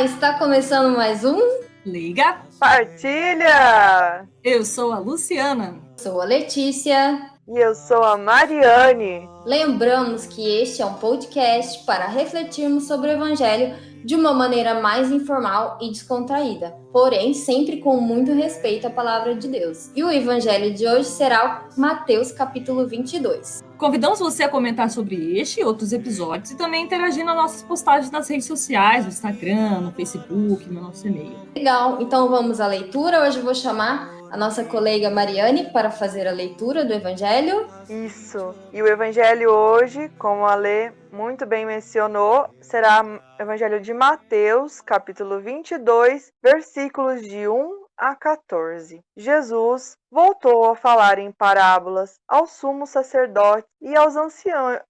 Está começando mais um Liga Partilha! Eu sou a Luciana. Sou a Letícia. E eu sou a Mariane. Lembramos que este é um podcast para refletirmos sobre o Evangelho de uma maneira mais informal e descontraída, porém sempre com muito respeito à palavra de Deus. E o Evangelho de hoje será Mateus capítulo 22. Convidamos você a comentar sobre este e outros episódios e também interagir nas nossas postagens nas redes sociais, no Instagram, no Facebook, no nosso e-mail. Legal, então vamos à leitura. Hoje eu vou chamar a nossa colega Mariane para fazer a leitura do Evangelho. Isso. E o Evangelho hoje, como a Lê muito bem mencionou, será o Evangelho de Mateus, capítulo 22, versículos de 1 a 14. Jesus voltou a falar em parábolas aos sumos sacerdotes e aos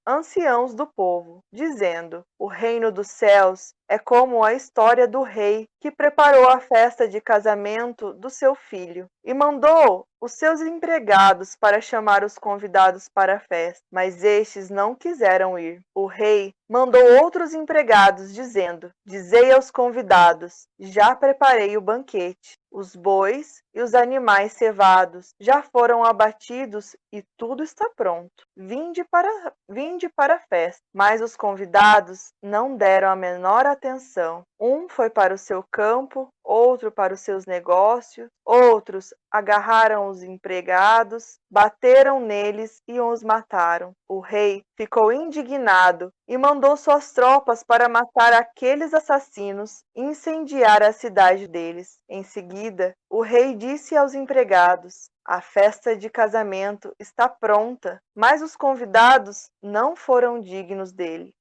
anciãos do povo, dizendo: o reino dos céus é como a história do rei que preparou a festa de casamento do seu filho e mandou os seus empregados para chamar os convidados para a festa, mas estes não quiseram ir. O rei mandou outros empregados, dizendo: dizei aos convidados: já preparei o banquete. Os bois e os animais cevados já foram abatidos e tudo está pronto. Vinde para a festa. Mas os convidados não deram a menor atenção. Um foi para o seu campo, outro para os seus negócios, outros agarraram os empregados, bateram neles e os mataram. O rei ficou indignado e mandou suas tropas para matar aqueles assassinos e incendiar a cidade deles. Em seguida, o rei disse aos empregados: a festa de casamento está pronta, mas os convidados não foram dignos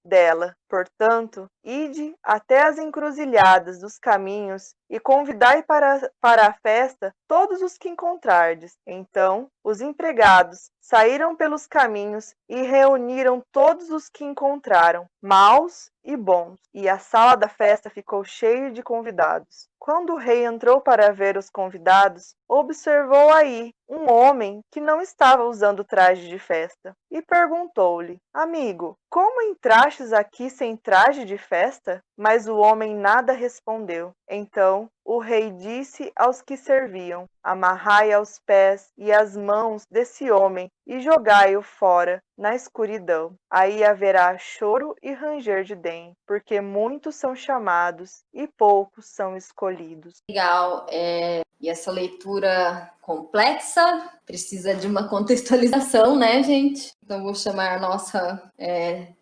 dela. Portanto, ide até as encruzilhadas dos caminhos e convidai para a festa todos os que encontrardes. Então, os empregados saíram pelos caminhos e reuniram todos os que encontraram, maus e bons, e a sala da festa ficou cheia de convidados. Quando o rei entrou para ver os convidados, observou aí um homem que não estava usando traje de festa e perguntou-lhe: amigo, como entrastes aqui sem traje de festa? Mas o homem nada respondeu. Então o rei disse aos que serviam: amarrai aos pés e às mãos desse homem e jogai-o fora na escuridão. Aí haverá choro e ranger de dentes, porque muitos são chamados e poucos são escolhidos. Legal, e essa leitura complexa precisa de uma contextualização, né, gente? Então vou chamar a nossa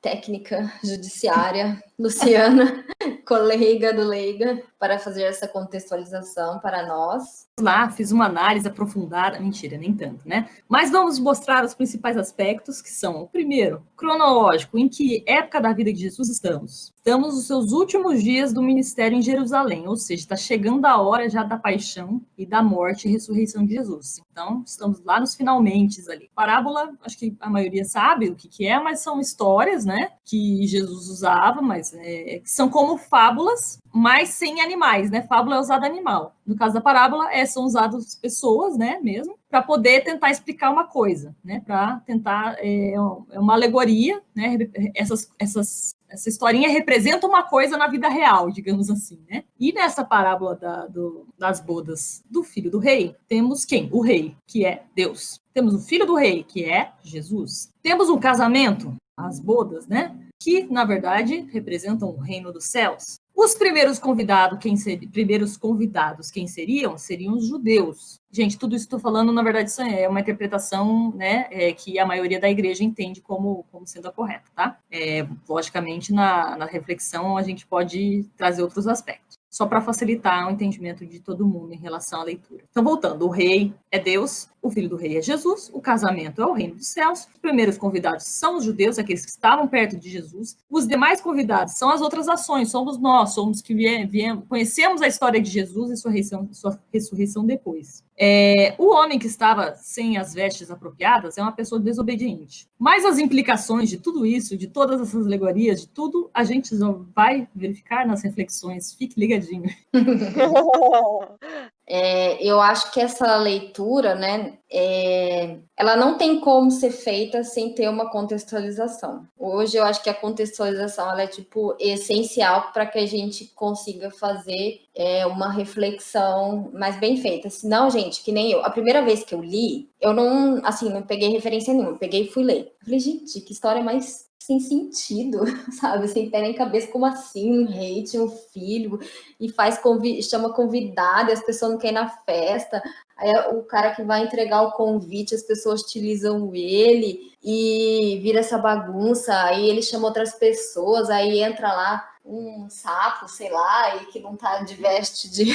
técnica judiciária, Luciana, colega do Leiga, para fazer essa contextualização para nós. Lá, fiz uma análise aprofundada, mentira, nem tanto, né? Mas vamos mostrar os principais aspectos, que são, o primeiro, cronológico, em que época da vida de Jesus estamos? Estamos nos seus últimos dias do ministério em Jerusalém, ou seja, está chegando a hora já da paixão e da morte e ressurreição de Jesus. Então, estamos lá nos finalmente ali. Parábola, acho que a maioria sabe o que é, mas são histórias, né, que Jesus usava, mas que são como fábulas, mas sem animais, né? Fábula é usada animal. No caso da parábola, são usadas pessoas, né, mesmo, para poder tentar explicar uma coisa, né? Para tentar, uma alegoria, né? Essa historinha representa uma coisa na vida real, digamos assim, né? E nessa parábola das bodas do filho do rei, temos quem? O rei, que é Deus. Temos o filho do rei, que é Jesus. Temos um casamento, as bodas, né? Que, na verdade, representam o reino dos céus. Os primeiros convidados, quem seriam? Seriam os judeus. Gente, tudo isso que estou falando, na verdade, isso é uma interpretação, né, que a maioria da igreja entende como sendo a correta, tá? Logicamente, na reflexão, a gente pode trazer outros aspectos, só para facilitar o entendimento de todo mundo em relação à leitura. Então, voltando, o rei é Deus, o filho do rei é Jesus, o casamento é o reino dos céus, os primeiros convidados são os judeus, aqueles que estavam perto de Jesus, os demais convidados são as outras ações, somos nós, somos que viemos, conhecemos a história de Jesus e sua ressurreição depois. O homem que estava sem as vestes apropriadas é uma pessoa desobediente. Mas as implicações de tudo isso, de todas essas alegorias, de tudo, a gente vai verificar nas reflexões. Fique ligadinho. Eu acho que essa leitura, né, ela não tem como ser feita sem ter uma contextualização. Hoje eu acho que a contextualização ela é tipo essencial para que a gente consiga fazer uma reflexão mais bem feita. Senão, gente, que nem eu, a primeira vez que eu li, eu não peguei referência nenhuma, peguei e fui ler. Eu falei, gente, que história mais sem sentido, sabe? Sem pé nem cabeça, como assim? Um rei tinha um filho e chama convidado e as pessoas não querem ir na festa. Aí o cara que vai entregar o convite, as pessoas utilizam ele e vira essa bagunça. Aí ele chama outras pessoas, aí entra lá um sapo, sei lá, e que não tá de veste de...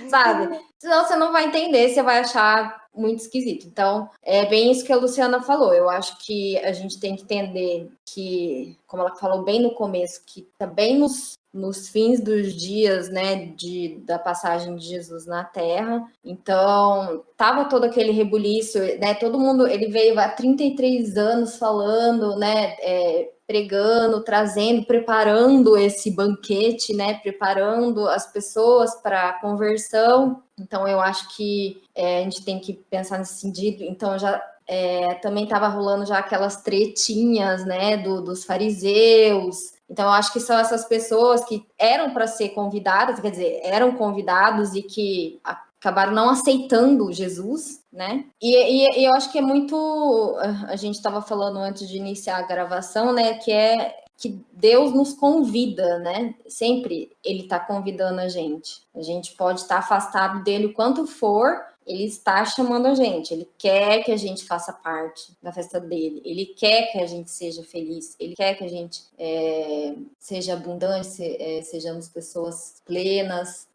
sabe? Senão você não vai entender, você vai achar muito esquisito. Então, é bem isso que a Luciana falou. Eu acho que a gente tem que entender que, como ela falou bem no começo, que também nos fins dos dias, né, da passagem de Jesus na Terra. Então, tava todo aquele rebuliço, né, todo mundo, ele veio há 33 anos falando, né, pregando, trazendo, preparando esse banquete, né, preparando as pessoas para a conversão. Então, eu acho que a gente tem que pensar nesse sentido. Então, já também estava rolando já aquelas tretinhas, né, dos fariseus. Então, eu acho que são essas pessoas que eram para ser convidadas, quer dizer, eram convidados e que acabaram não aceitando Jesus, né? E eu acho que é muito... A gente estava falando antes de iniciar a gravação, né? Que Deus nos convida, né? Sempre Ele está convidando a gente. A gente pode estar afastado dele o quanto for, Ele está chamando a gente. Ele quer que a gente faça parte da festa dele. Ele quer que a gente seja feliz. Ele quer que a gente seja abundante, sejamos pessoas plenas.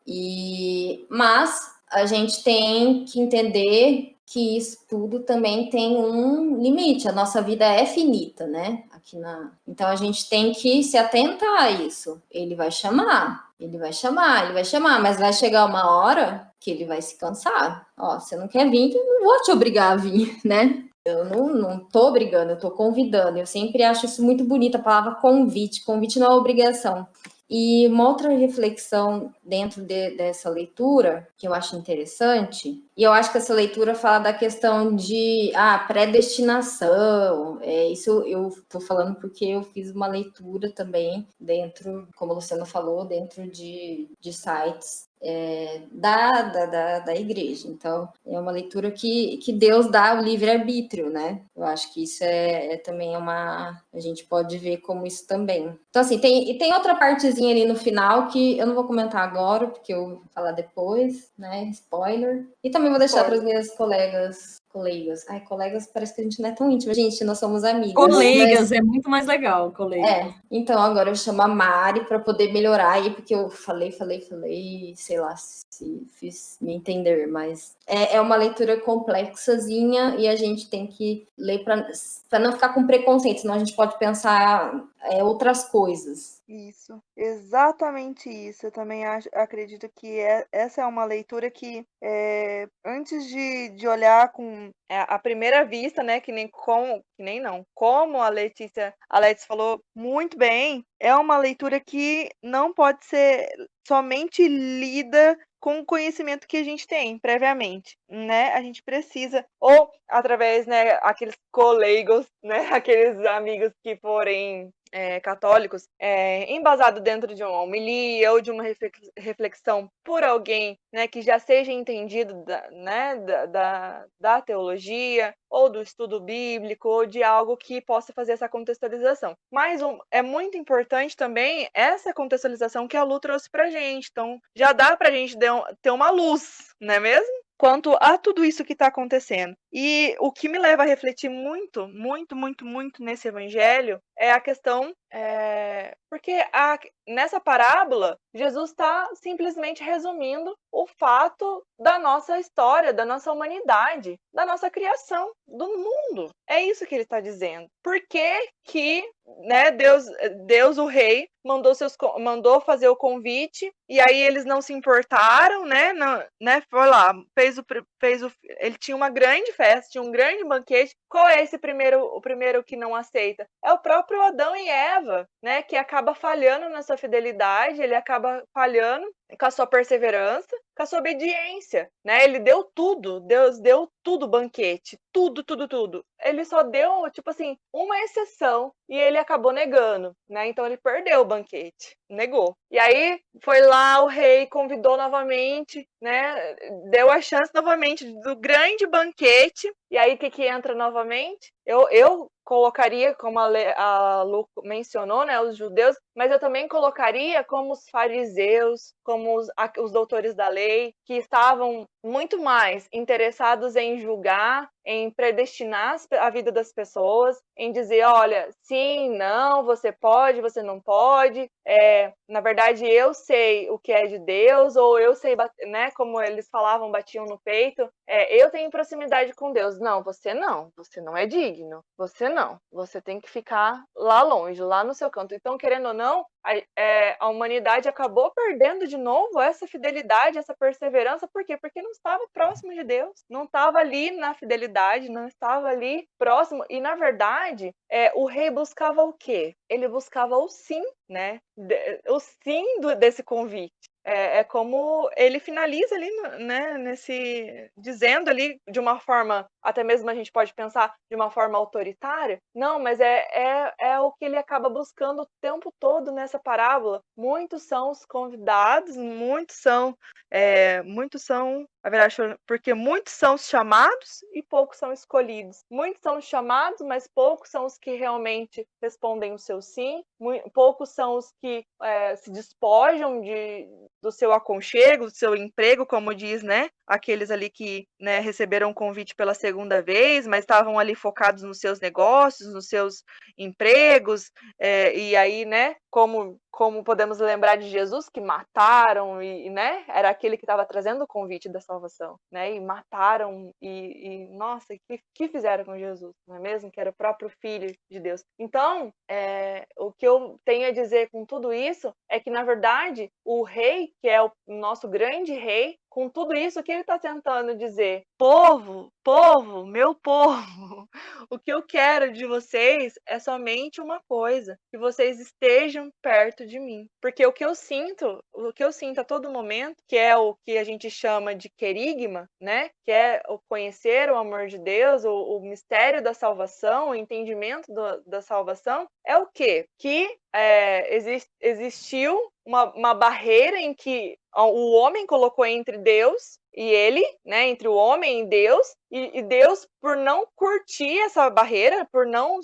Mas a gente tem que entender que isso tudo também tem um limite. A nossa vida é finita, né? Então a gente tem que se atentar a isso. Ele vai chamar, mas vai chegar uma hora que ele vai se cansar. Ó, você não quer vir, eu não vou te obrigar a vir, né? Eu não tô obrigando, eu tô convidando. Eu sempre acho isso muito bonito, a palavra convite. Convite não é obrigação. E uma outra reflexão dentro dessa leitura, que eu acho interessante, e eu acho que essa leitura fala da questão de predestinação. Isso eu estou falando porque eu fiz uma leitura também dentro, como a Luciana falou, dentro de sites da igreja. Então, é uma leitura que Deus dá o livre-arbítrio, né? Eu acho que isso também a gente pode ver como isso também. Então, assim, tem outra partezinha ali no final que eu não vou comentar agora, porque eu vou falar depois, né? Spoiler. E também vou deixar para as minhas colegas. Ai, colegas, parece que a gente não é tão íntima. Gente, nós somos amigas. Colegas, é muito mais legal, colegas. Então agora eu chamo a Mari para poder melhorar aí, porque eu falei, sei lá se fiz me entender, mas é uma leitura complexazinha e a gente tem que ler para não ficar com preconceito, senão a gente pode pensar outras coisas. Isso, exatamente isso. Eu também acredito que essa é uma leitura que, antes de olhar com a primeira vista, né, como a Letícia falou muito bem, é uma leitura que não pode ser somente lida com o conhecimento que a gente tem previamente, né? A gente precisa, ou através, né, aqueles colegas, né, aqueles amigos que forem católicos, embasado dentro de uma homilia ou de uma reflexão por alguém, né, que já seja entendido da teologia ou do estudo bíblico ou de algo que possa fazer essa contextualização. Mas é muito importante também essa contextualização que a Lu trouxe pra gente. Então, já dá pra gente ter uma luz, não é mesmo? Quanto a tudo isso que está acontecendo. E o que me leva a refletir muito, muito, muito, muito nesse evangelho é a questão, porque nessa parábola, Jesus está simplesmente resumindo o fato da nossa história, da nossa humanidade, da nossa criação, do mundo. É isso que ele está dizendo. Por que né, Deus, o rei, mandou fazer o convite, e aí eles não se importaram, né? Foi lá, ele tinha uma grande festa, tinha um grande banquete. Qual é o primeiro que não aceita? É o próprio Adão e Eva, né? Que acaba falhando nessa fidelidade, ele acaba falhando com a sua perseverança, com a sua obediência, né? Ele deu tudo, Deus deu tudo, banquete, tudo, tudo, tudo. Ele só deu, tipo assim, uma exceção e ele acabou negando, né? Então ele perdeu o banquete, negou. E aí foi lá, o rei convidou novamente, né? Deu a chance novamente do grande banquete. E aí o que entra novamente? Eu colocaria, como a Lu mencionou, né, os judeus, mas eu também colocaria como os fariseus, como os doutores da lei, que estavam muito mais interessados em julgar, em predestinar a vida das pessoas, em dizer, olha, sim, não, você pode, você não pode, na verdade eu sei o que é de Deus, ou eu sei, né, como eles falavam, batiam no peito, eu tenho proximidade com Deus. Não, você não é digno, você tem que ficar lá longe, lá no seu canto. Então, querendo ou não, a humanidade acabou perdendo de novo essa fidelidade, essa perseverança. Por quê? Porque não estava próximo de Deus, não estava ali na fidelidade, não estava ali próximo. E, na verdade, o rei buscava o quê? Ele buscava o sim, né? O sim desse convite. É como ele finaliza ali, né, dizendo ali de uma forma, até mesmo a gente pode pensar de uma forma autoritária, não, mas é o que ele acaba buscando o tempo todo nessa parábola. Muitos são os convidados, muitos são, na verdade, porque muitos são os chamados e poucos são escolhidos. Muitos são os chamados, mas poucos são os que realmente respondem o seu sim, poucos são os que se despojam do seu aconchego, do seu emprego, como diz, né? Aqueles ali que, né, receberam o convite pela segunda vez, mas estavam ali focados nos seus negócios, nos seus empregos, e aí, né, como podemos lembrar de Jesus, que mataram, né, era aquele que estava trazendo o convite da salvação, né, e mataram, nossa, que fizeram com Jesus, não é mesmo? Que era o próprio Filho de Deus. Então, o que eu tenho a dizer com tudo isso é que, na verdade, o rei, que é o nosso grande rei, com tudo isso, o que ele está tentando dizer? Povo, meu povo, o que eu quero de vocês é somente uma coisa, que vocês estejam perto de mim. Porque o que eu sinto a todo momento, que é o que a gente chama de querigma, né? Que é o conhecer o amor de Deus, o mistério da salvação, o entendimento da salvação, é o quê? Que existiu uma barreira em que o homem colocou entre Deus e ele, né, entre o homem e Deus, e Deus, por não curtir essa barreira, por não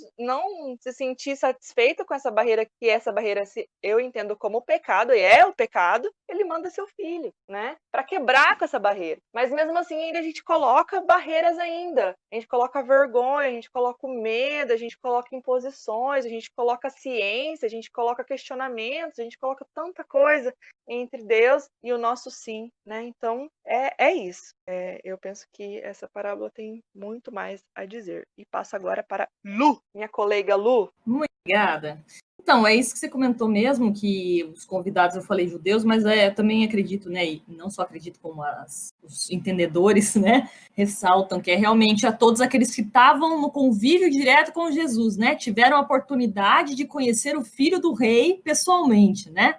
se sentir satisfeito com essa barreira, que essa barreira eu entendo como pecado, e é o pecado, ele manda seu filho, né, para quebrar com essa barreira. Mas mesmo assim, ainda a gente coloca barreiras ainda, a gente coloca vergonha, a gente coloca o medo, a gente coloca imposições, a gente coloca ciência, a gente coloca questionamentos, a gente coloca tanta coisa entre Deus e o nosso sim, né? Então, é isso. Eu penso que essa parábola tem muito mais a dizer. E passo agora para Lu, minha colega Lu. Muito obrigada. Então, é isso que você comentou mesmo, que os convidados, eu falei judeus, mas eu também acredito, né, e não só acredito como os entendedores, né, ressaltam que é realmente a todos aqueles que estavam no convívio direto com Jesus, né, tiveram a oportunidade de conhecer o filho do rei pessoalmente, né,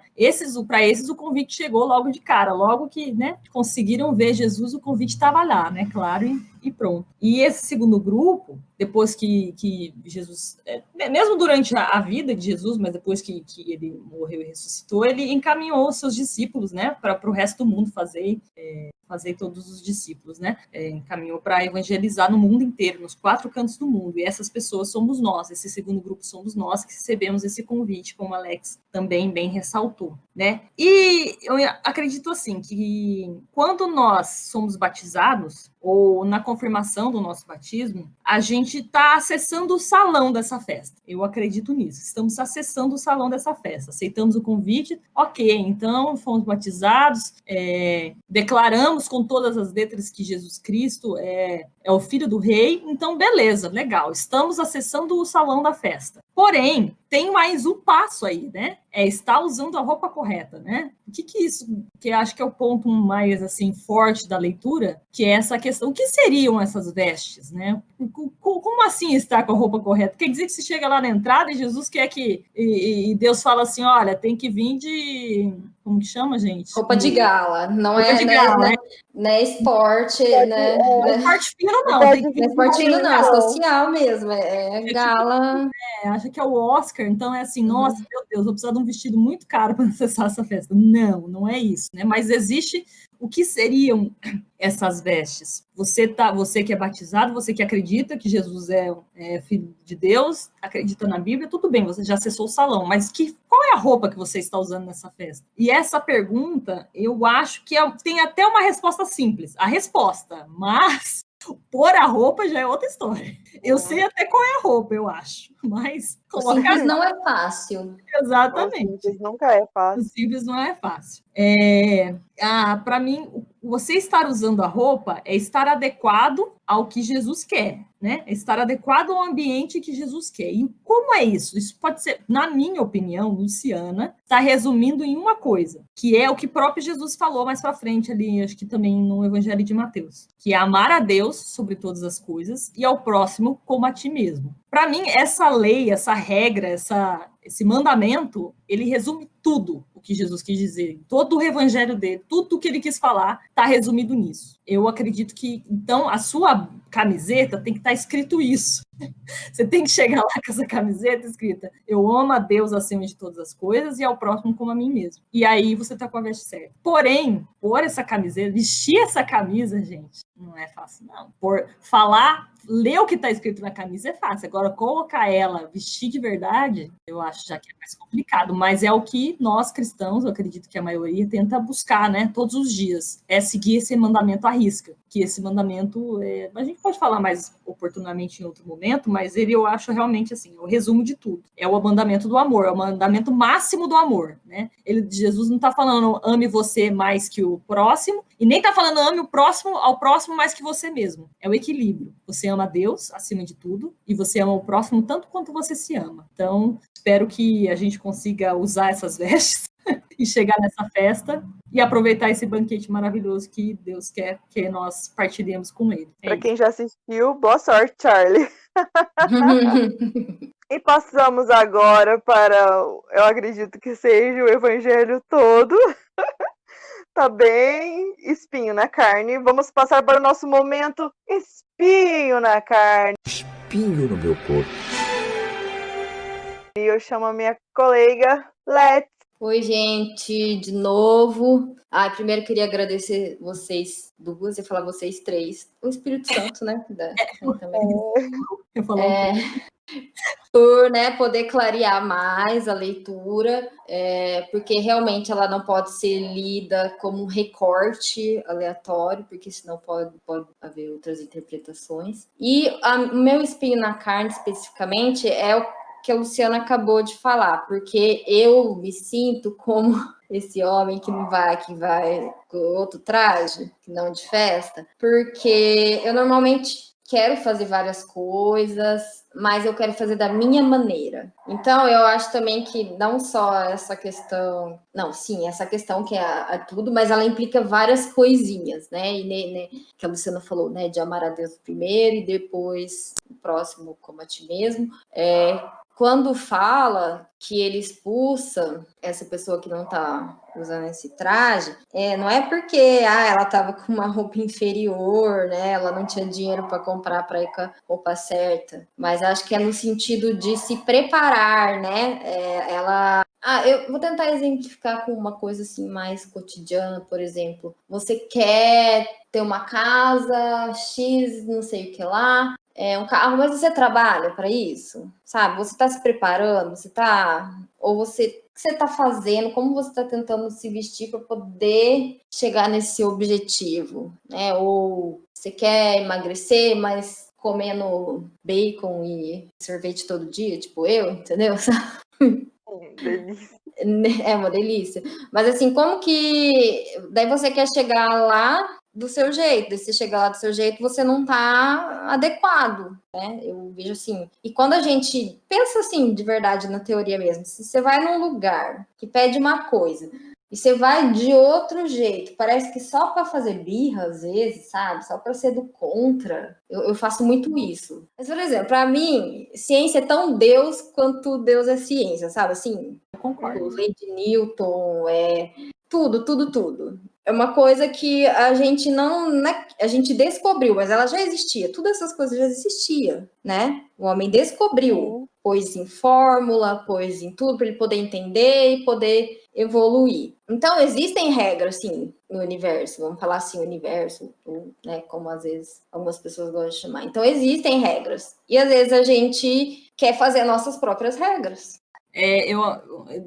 para esses o convite chegou logo de cara, logo que, né, conseguiram ver Jesus, o convite estava lá, né, claro, e pronto. E esse segundo grupo, depois que Jesus, mesmo durante a vida de Jesus, mas depois que ele morreu e ressuscitou, ele encaminhou os seus discípulos, né, para o resto do mundo fazer todos os discípulos, né, encaminhou para evangelizar no mundo inteiro, nos 4 cantos do mundo, e essas pessoas somos nós, esse segundo grupo somos nós que recebemos esse convite, como Alex também bem ressaltou, né, e eu acredito assim, que quando nós somos batizados, ou na confirmação do nosso batismo, a gente está acessando o salão dessa festa. Eu acredito nisso. Estamos acessando o salão dessa festa. Aceitamos o convite, ok, então fomos batizados, declaramos com todas as letras que Jesus Cristo é o Filho do Rei, então beleza, legal, estamos acessando o salão da festa. Porém, tem mais um passo aí, né? Estar usando a roupa correta, né? O que isso, que acho que é o ponto mais, assim, forte da leitura, que é essa questão, o que seriam essas vestes, né? Como assim estar com a roupa correta? Quer dizer que se chega lá na entrada e Jesus quer que, e Deus fala assim, olha, tem que vir como que chama, gente? Roupa de gala, não Roupa é, de né, gala, né, esporte, né? Não é esporte fino, não. Pode Tem que Não é vir esportivo, não, é então. social mesmo, é gala. acha que é o Oscar, então é assim, Uhum. nossa, meu Deus, vou precisar de um vestido muito caro para acessar essa festa. Não, não é isso, né? Mas existe o que seriam essas vestes. Você que é batizado, você que acredita que Jesus é filho de Deus, acredita na Bíblia, tudo bem, você já acessou o salão, mas qual é a roupa que você está usando nessa festa? E essa pergunta, eu acho que tem até uma resposta simples. A resposta, mas pôr a roupa já é outra história. Eu sei até qual é a roupa, eu acho, mas O colocar simples não é fácil. O exatamente. simples nunca é O fácil. simples não é fácil. Para mim, você estar usando a roupa é estar adequado ao que Jesus quer, né? É estar adequado ao ambiente que Jesus quer. E como é isso? Isso pode ser, na minha opinião, Luciana, está resumindo em uma coisa, que é o que próprio Jesus falou mais para frente ali, acho que também no Evangelho de Mateus, que é amar a Deus sobre todas as coisas e ao próximo como a ti mesmo. Para mim, essa lei, essa regra, esse mandamento, ele resume tudo o que Jesus quis dizer. Todo o evangelho dele, tudo o que ele quis falar, está resumido nisso. Eu acredito que, então, a sua camiseta tem que estar escrito isso. Você tem que chegar lá com essa camiseta escrita: eu amo a Deus acima de todas as coisas e ao próximo como a mim mesmo. E aí você tá com a veste certa. Porém, pôr essa camiseta, vestir essa camisa, gente, não é fácil, não. Ler o que está escrito na camisa é fácil. Agora, colocar ela, vestir de verdade, eu acho já que é mais complicado. Mas é o que nós cristãos, eu acredito que a maioria, tenta buscar, né? Todos os dias. É seguir esse mandamento à risca. Que esse mandamento, a gente pode falar mais oportunamente em outro momento, mas ele eu acho realmente assim, o resumo de tudo. É o mandamento do amor, é o mandamento máximo do amor, né? Jesus não está falando ame você mais que o próximo, e nem está falando ame o próximo ao próximo mais que você mesmo. É o equilíbrio. Você ama Deus acima de tudo e você ama o próximo tanto quanto você se ama. Então, espero que a gente consiga usar essas vestes e chegar nessa festa e aproveitar esse banquete maravilhoso que Deus quer que nós partilhemos com ele. Para quem já assistiu, boa sorte, Charlie. E passamos agora para, eu acredito que seja o evangelho todo. Tá bem espinho na carne. Vamos passar para o nosso momento espinho na carne. Espinho no meu corpo. E eu chamo a minha colega Let's. Oi, gente, de novo. Primeiro queria agradecer vocês duas e falar vocês três. O Espírito Santo, né? Eu falo por, né, poder clarear mais a leitura, porque realmente ela não pode ser lida como um recorte aleatório, porque senão pode haver outras interpretações. E o meu espinho na carne, especificamente, é o que a Luciana acabou de falar, porque eu me sinto como esse homem que vai com outro traje, que não de festa, porque eu normalmente quero fazer várias coisas, mas eu quero fazer da minha maneira. Então, eu acho também que não só essa questão... Não, sim, essa questão que é tudo, mas ela implica várias coisinhas, né? E que a Luciana falou, né? De amar a Deus primeiro e depois o próximo como a ti mesmo. Quando fala que ele expulsa essa pessoa que não está usando esse traje, não é porque ela estava com uma roupa inferior, né? Ela não tinha dinheiro para comprar para ir com a roupa certa, mas acho que é no sentido de se preparar, né? Eu vou tentar exemplificar com uma coisa assim mais cotidiana, por exemplo. Você quer ter uma casa X, não sei o que lá, um carro, mas você trabalha para isso, sabe? Você está se preparando, ou o que você está fazendo, como você está tentando se vestir para poder chegar nesse objetivo, né? Ou você quer emagrecer, mas comendo bacon e sorvete todo dia, tipo eu, entendeu? Delícia. É uma delícia. Mas assim, como que... Daí você quer chegar lá do seu jeito. Daí você chegar lá do seu jeito, você não tá adequado, né? Eu vejo assim. E quando a gente pensa assim, de verdade, na teoria mesmo, se você vai num lugar que pede uma coisa e você vai de outro jeito, parece que só para fazer birra, às vezes, sabe? Só para ser do contra. Eu faço muito isso. Mas, por exemplo, para mim, ciência é tão Deus quanto Deus é ciência, sabe? Assim, concordo. Lei de Newton, tudo. É uma coisa que a gente a gente descobriu, mas ela já existia. Todas essas coisas já existiam, né? O homem descobriu, pôs em fórmula, pôs em tudo para ele poder entender e poder evoluir. Então, existem regras, sim, no universo. Vamos falar assim, universo, né? Como às vezes algumas pessoas gostam de chamar. Então, existem regras. E às vezes a gente quer fazer nossas próprias regras.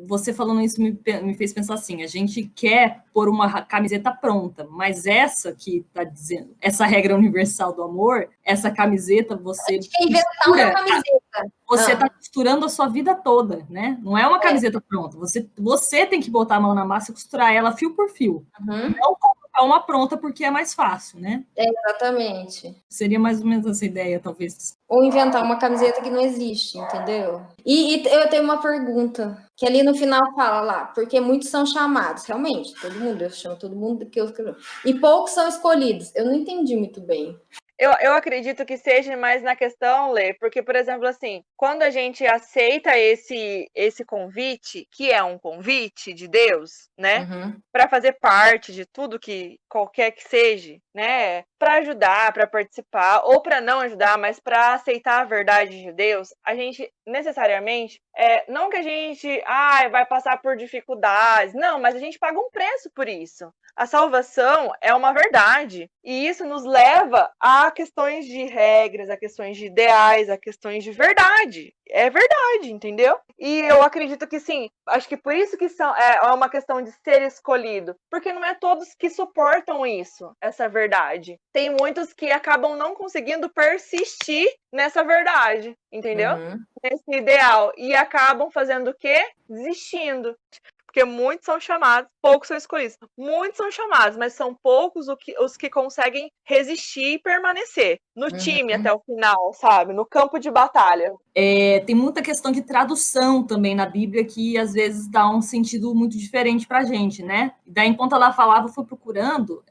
Você falando isso me fez pensar assim, a gente quer pôr uma camiseta pronta, mas essa que tá dizendo, essa regra universal do amor, essa camiseta você quer inventar uma camiseta. Você está costurando a sua vida toda, né? Não é uma camiseta pronta, você tem que botar a mão na massa e costurar ela fio por fio. Não colocar uma pronta porque é mais fácil, né? Exatamente. Seria mais ou menos essa ideia, talvez. Ou inventar uma camiseta que não existe, entendeu? E eu tenho uma pergunta, que ali no final fala lá, porque muitos são chamados, realmente, eu chamo todo mundo que eu escrevo. E poucos são escolhidos. Eu não entendi muito bem. Eu acredito que seja mais na questão, Lê, porque, por exemplo, assim, quando a gente aceita esse convite, que é um convite de Deus, né, para fazer parte de tudo que qualquer que seja, né, para ajudar, para participar, ou para não ajudar, mas para aceitar a verdade de Deus, a gente necessariamente, não que a gente vai passar por dificuldades, não, mas a gente paga um preço por isso. A salvação é uma verdade, e isso nos leva a questões de regras, a questões de ideais, a questões de verdade. É verdade, entendeu? E eu acredito que sim, acho que por isso que é uma questão de ser escolhido, porque não é todos que suportam isso, essa verdade. Tem muitos que acabam não conseguindo persistir nessa verdade, entendeu? Nesse ideal, e acabam fazendo o quê? Desistindo. Porque muitos são chamados, poucos são escolhidos. Muitos são chamados, mas são poucos os que conseguem resistir e permanecer no time até o final, sabe? No campo de batalha. Tem muita questão de tradução também na Bíblia que às vezes dá um sentido muito diferente pra gente, né? E daí, enquanto ela falava, eu fui procurando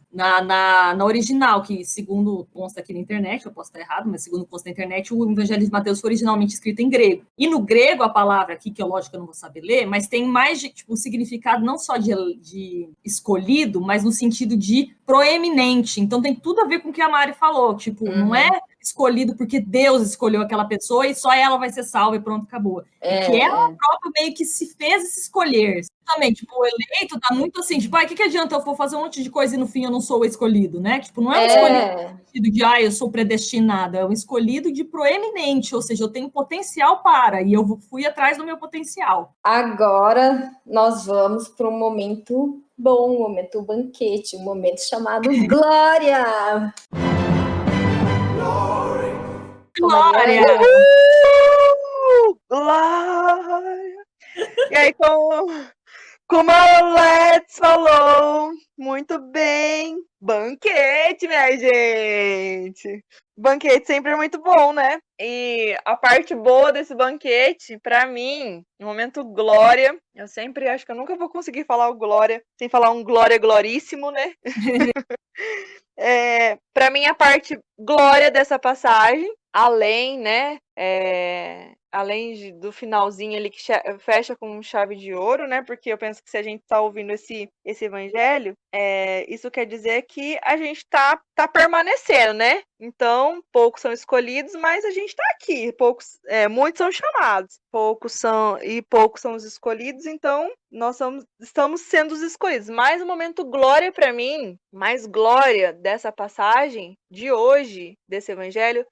na original, que segundo consta aqui na internet, eu posso estar errado, mas segundo consta na internet, o Evangelho de Mateus foi originalmente escrito em grego. E no grego, a palavra aqui, que é lógico que eu não vou saber ler, mas tem mais de, tipo, um significado não só de escolhido, mas no sentido de proeminente. Então tem tudo a ver com o que a Mari falou, tipo, não é escolhido porque Deus escolheu aquela pessoa e só ela vai ser salva e pronto, acabou. Que ela própria meio que se fez escolher. Também, tipo, o eleito tá muito assim, tipo, o que adianta eu for fazer um monte de coisa e no fim eu não sou o escolhido, né? Tipo, não é um escolhido de, eu sou predestinada, é um escolhido de proeminente, ou seja, eu tenho potencial para, e eu fui atrás do meu potencial. Agora nós vamos para um momento bom, um momento banquete, um momento chamado Glória! Glória! Glória! E aí, como a Let's falou, muito bem, banquete, minha gente! Banquete sempre é muito bom, né? E a parte boa desse banquete, pra mim, no momento glória, eu sempre acho que eu nunca vou conseguir falar o glória sem falar um glória gloríssimo, né? Pra mim, a parte glória dessa passagem, além, né? Além do finalzinho ali que fecha com chave de ouro, né? Porque eu penso que se a gente está ouvindo esse evangelho, isso quer dizer que a gente tá permanecendo, né? Então, poucos são escolhidos, mas a gente está aqui. Muitos são chamados, poucos são os escolhidos, então nós estamos sendo os escolhidos. Mas o momento glória para mim, mais glória dessa passagem de hoje, desse evangelho,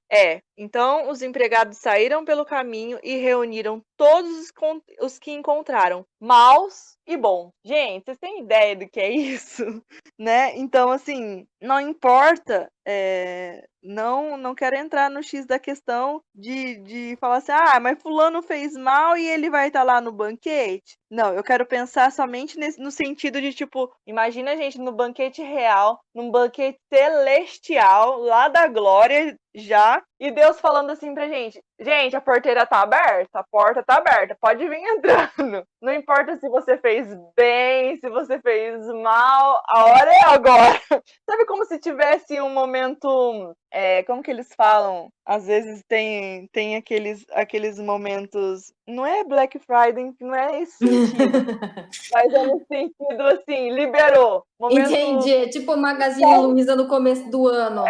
então os empregados saíram pelo caminho e reuniram todos os que encontraram, maus e bons. Gente, vocês têm ideia do que é isso? Né? Então, assim, não importa, não quero entrar no X da questão de falar assim, mas fulano fez mal e ele vai estar lá no banquete. Não, eu quero pensar somente no sentido de, tipo, imagina a gente no banquete real, num banquete celestial, lá da glória já, e Deus falando assim pra gente, a porteira tá aberta, a porta tá aberta, pode vir entrando. Não importa se você fez bem, se você fez mal, a hora é agora. Sabe como se tivesse um momento, como que eles falam? Às vezes tem aqueles momentos, não é Black Friday, não é esse sentido, mas é no sentido assim, liberou. Momento, Entendi, é tipo Magazine Luiza no começo do ano,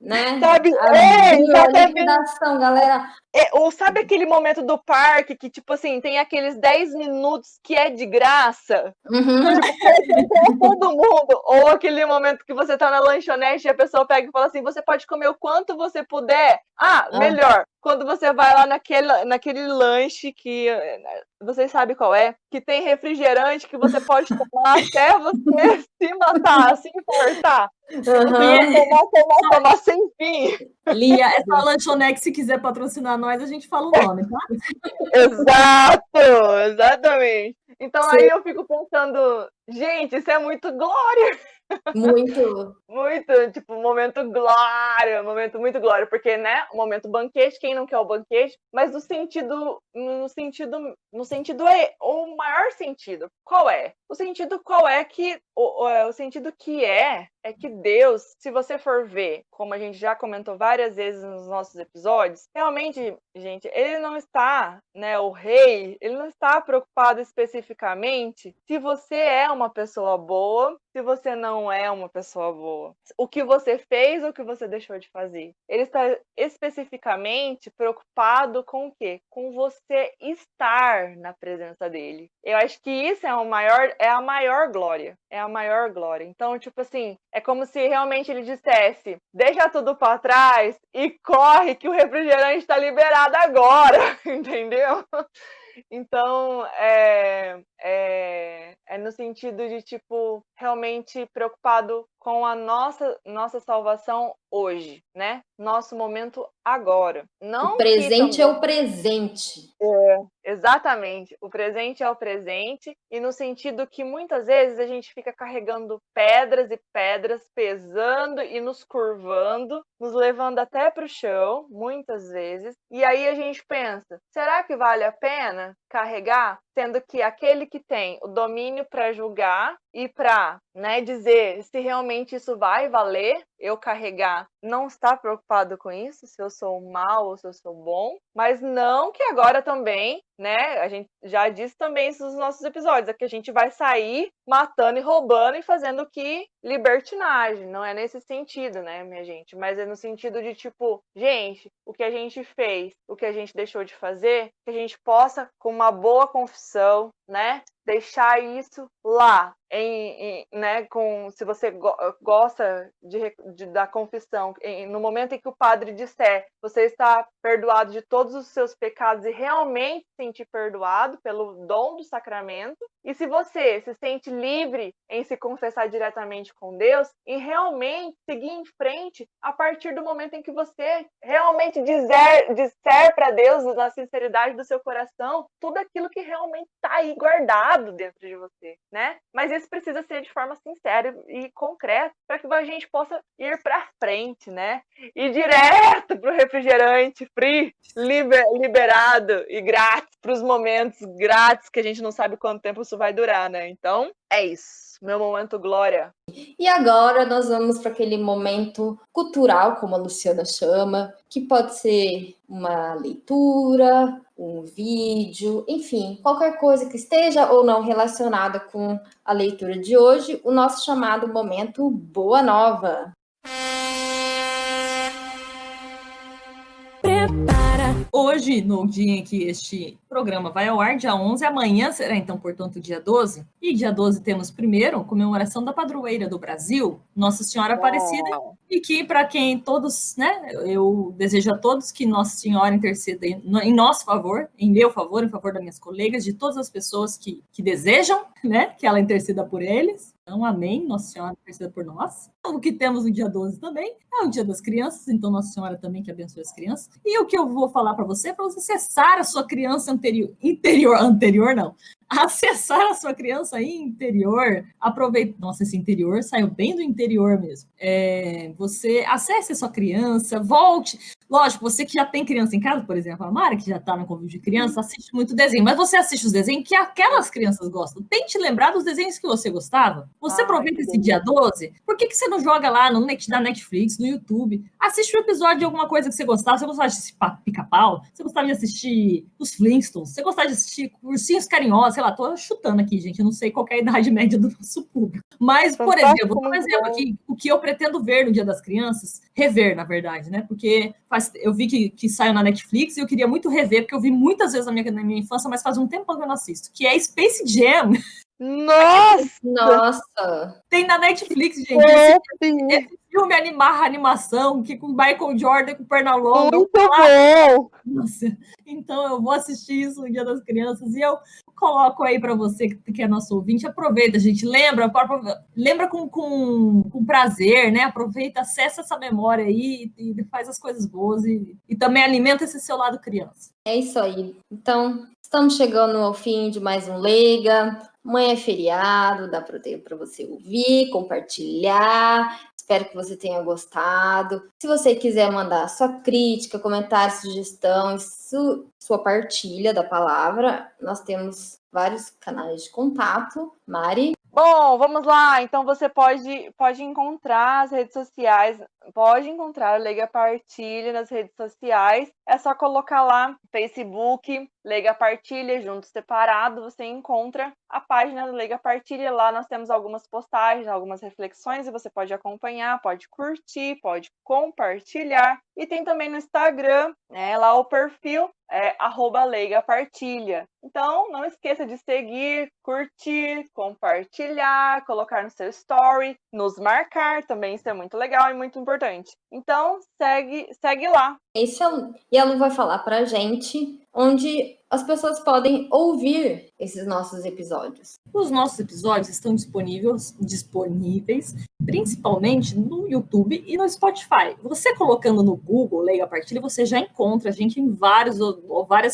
né? sabe? Abriu a Exatamente. liquidação, galera. Ou sabe aquele momento do parque que, tipo assim, tem aqueles 10 minutos que é de graça? Uhum. Tipo, todo mundo. Ou aquele momento que você tá na lanchonete e a pessoa pega e fala assim, você pode comer o quanto você puder. Melhor, quando você vai lá naquele lanche que vocês sabem qual é, que tem refrigerante que você pode tomar até você se matar, se importar. Tomar sem fim. Lia, essa lanchonete, se quiser patrocinar nós, a gente fala o nome, tá? Exato, exatamente. Então aí eu fico pensando, gente, isso é muito glória. Muito. Muito, tipo, momento momento muito glória, porque, né, o momento banquete, quem não quer o banquete, mas no sentido é o maior sentido. Qual é? O sentido que o sentido que é que Deus, se você for ver, como a gente já comentou várias vezes nos nossos episódios, realmente, gente, ele não está, né, o rei, ele não está preocupado especificamente se você é uma pessoa boa, se você não é uma pessoa boa. O que você fez ou o que você deixou de fazer. Ele está especificamente preocupado com o quê? Com você estar na presença dele. Eu acho que isso é a maior glória. É a maior glória. Então, tipo assim, é como se realmente ele dissesse, deixa tudo para trás e corre que o refrigerante está liberado agora, entendeu? Então, é no sentido de, tipo, realmente preocupado com a nossa salvação hoje, né? Nosso momento agora. Não O presente também... é o presente. Exatamente. O presente é o presente, e no sentido que muitas vezes a gente fica carregando pedras e pedras, pesando e nos curvando, nos levando até para o chão, muitas vezes. E aí a gente pensa, será que vale a pena carregar? Sendo que aquele que tem o domínio para julgar e para, né, dizer se realmente isso vai valer eu carregar, não está preocupado com isso, se eu sou mal ou se eu sou bom, mas não que agora também, né, a gente já disse também isso nos nossos episódios, é que a gente vai sair matando e roubando e fazendo que libertinagem, não é nesse sentido, né, minha gente, mas é no sentido de tipo, gente, o que a gente fez, o que a gente deixou de fazer, que a gente possa, com uma boa confissão, né, deixar isso lá, né, se você gosta da confissão, no momento em que o padre disser, você está perdoado de todos os seus pecados e realmente se sentir perdoado pelo dom do sacramento, e se você se sente livre em se confessar diretamente com Deus e realmente seguir em frente a partir do momento em que você realmente disser para Deus, na sinceridade do seu coração, tudo aquilo que realmente está aí guardado dentro de você, né? Mas isso precisa ser de forma sincera e concreta para que a gente possa ir para frente, né? Ir direto para o refrigerante free, liberado e grátis, para os momentos grátis que a gente não sabe quanto tempo isso vai durar, né? Então, é isso. Meu momento glória. E agora nós vamos para aquele momento cultural, como a Luciana chama, que pode ser uma leitura, um vídeo, enfim, qualquer coisa que esteja ou não relacionada com a leitura de hoje, o nosso chamado momento Boa Nova. Hoje, no dia em que este programa vai ao ar, dia 11, amanhã será então, portanto, dia 12. E dia 12 temos primeiro comemoração da padroeira do Brasil, Nossa Senhora Aparecida, e que, para quem todos, né, eu desejo a todos que Nossa Senhora interceda em nosso favor, em meu favor, em favor das minhas colegas, de todas as pessoas que desejam, né, que ela interceda por eles. Então, amém, Nossa Senhora interceda por nós. O que temos no dia 12 também é o dia das crianças, então Nossa Senhora também que abençoe as crianças. E o que eu vou falar para você é para você cessar a sua criança acessar a sua criança interior, aproveita, nossa, esse interior saiu bem do interior mesmo, você acesse a sua criança, volte, lógico, você que já tem criança em casa, por exemplo, a Mara, que já está no convívio de criança, assiste muito desenho, mas você assiste os desenhos que aquelas crianças gostam, tente lembrar dos desenhos que você gostava, você aproveita esse dia 12, por que você não Então joga lá na Netflix, no YouTube, assiste um episódio de alguma coisa que você gostava. Você gostava de assistir Pica-Pau? Você gostava de assistir os Flintstones? Você gostava de assistir Ursinhos Carinhosos? Sei lá, tô chutando aqui, gente, eu não sei qual é a idade média do nosso público. Mas, por exemplo, vou dar um exemplo aqui, o que eu pretendo ver no Dia das Crianças, rever, na verdade, né? Porque eu vi que saiu na Netflix e eu queria muito rever, porque eu vi muitas vezes na minha infância, mas faz um tempo que eu não assisto, que é Space Jam. Nossa! Tem na Netflix, gente. Esse filme animação, que com Michael Jordan com perna longa. Muito bom! Nossa, então eu vou assistir isso no Dia das Crianças e eu coloco aí para você que é nosso ouvinte. Aproveita, gente. Lembra com prazer, né? Aproveita, acessa essa memória aí e faz as coisas boas e também alimenta esse seu lado criança. É isso aí. Então, estamos chegando ao fim de mais um Leiga. Amanhã é feriado, dá para você ouvir, compartilhar. Espero que você tenha gostado. Se você quiser mandar sua crítica, comentário, sugestão, sua partilha da palavra, nós temos vários canais de contato. Mari? Bom, vamos lá. Então você pode encontrar as redes sociais, pode encontrar o Leiga Partilha nas redes sociais. É só colocar lá Facebook, Leiga Partilha, junto separado, você encontra a página do Leiga Partilha. Lá nós temos algumas postagens, algumas reflexões e você pode acompanhar, pode curtir, pode compartilhar. E tem também no Instagram, né, lá o perfil é @leigapartilha. Então, não esqueça de seguir, curtir, compartilhar, colocar no seu story, nos marcar também, isso é muito legal e muito importante. Então, segue lá. E a Lu vai falar pra gente onde as pessoas podem ouvir esses nossos episódios. Os nossos episódios estão disponíveis principalmente no YouTube e no Spotify. Você colocando no Google Leiga Partilha, você já encontra a gente em várias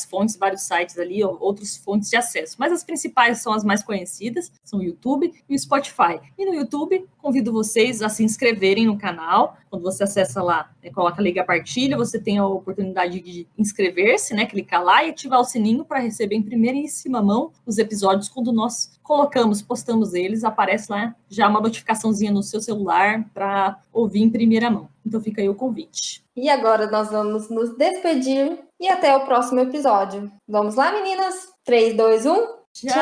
fontes, vários sites ali, outras fontes de acesso. Mas as principais são as mais conhecidas, são o YouTube e o Spotify. E no YouTube, convido vocês a se inscreverem no canal. Quando você acessa lá, coloca Leiga Partilha, você tem a oportunidade de inscrever-se, né, clicar lá e ativar o sininho para receber em primeiríssima mão os episódios quando nós postamos eles, aparece lá já uma notificaçãozinha no seu celular para ouvir em primeira mão. Então fica aí o convite. E agora nós vamos nos despedir e até o próximo episódio. Vamos lá, meninas? 3, 2, 1. Tchau!